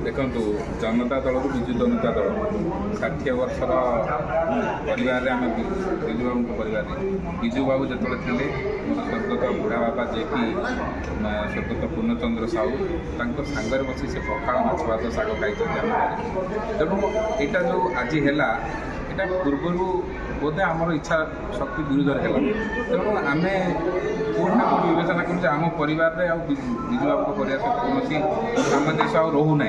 देखु जनता दल विजु जनता दल 60 वर्षर परिवार आम विजु बाबू परिवार विजु बाबू जो थे स्वर्गत बुढ़ा बाबा जे कि स्वर्गत पूर्णचंद्र साहू सांगे बसी से पखाड़ माछ भात शाग खाई तेणु यहाँ जो आज है यहाँ पूर्वर बोधे आमर इच्छा शक्ति विरुद्ध है तेणु आम कौन ना कौन विवेचना करूँ आम परिवार विजु बाबू परिवार कौन सामंजस्य रोना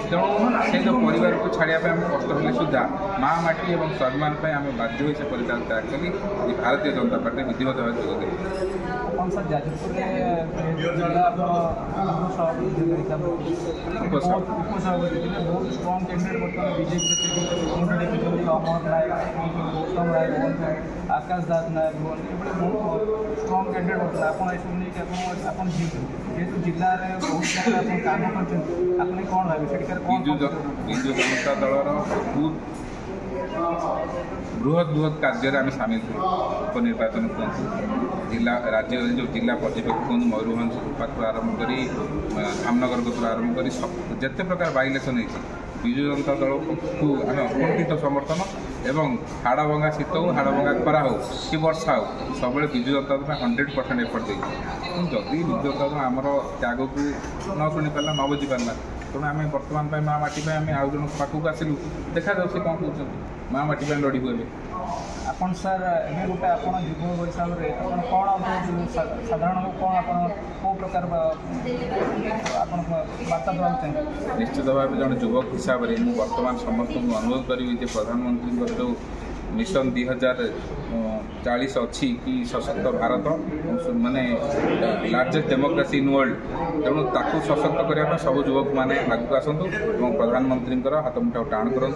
तेणु से जो परिवार को छाड़िया आम कष्ट हेल्ले सुधा माँ माटी और स्वाभिमान आम बाध्य हो परित्याग त्याग करी भारतीय जनता पार्टी विधिवत भाव जोग आकाश दास नायक स्ट्रॉन्ग कैंडिडेट होता है जेहतु जिले में बहुत काम कर कौन विजु जनता दल बहुत बृहत कार्य आम सामिल थे उपनिर्वाचन कहतु जिला राज्य जो जिला पर्यवेक्षक कहूँ मयूरभंज पाखु आरंभ कर धामनगर को आरंभ कर जिते प्रकार बाय इलेक्शन होती विजु जनता दल को आम अकुंठित समर्थन एवं हाड़भंगा शीत हो हाड़भंगा खरा हो कि वर्षा हो सब विजु जनता दल 100% एफर्ट देती जदि विजु जनता दल आमर त्याग को न शुणी पारा न बुझी पारा तेणु आम बर्तमान माँ माटी आम आउ जन पाखक आसलु देखा जाऊ से कौन कहते माँ माटी लड़ू ए आपन सर एवं गोटे आप युव हिसाब से कौन साधारण कौन आप प्रकार बार्ता देवा चाहिए निश्चित भाव जन युवक हिसाब से मुझे बर्तमान समस्त अनुरोध करी प्रधानमंत्री जो मिशन 2040 अच्छी कि सशक्त भारत माने लार्जेस्ट डेमोक्रेसी इन वर्ल्ड तेणु ताकू सशक्त करने सब युवक मैंने आगे आसतु और प्रधानमंत्री हाथ मुठा टाण करूँ।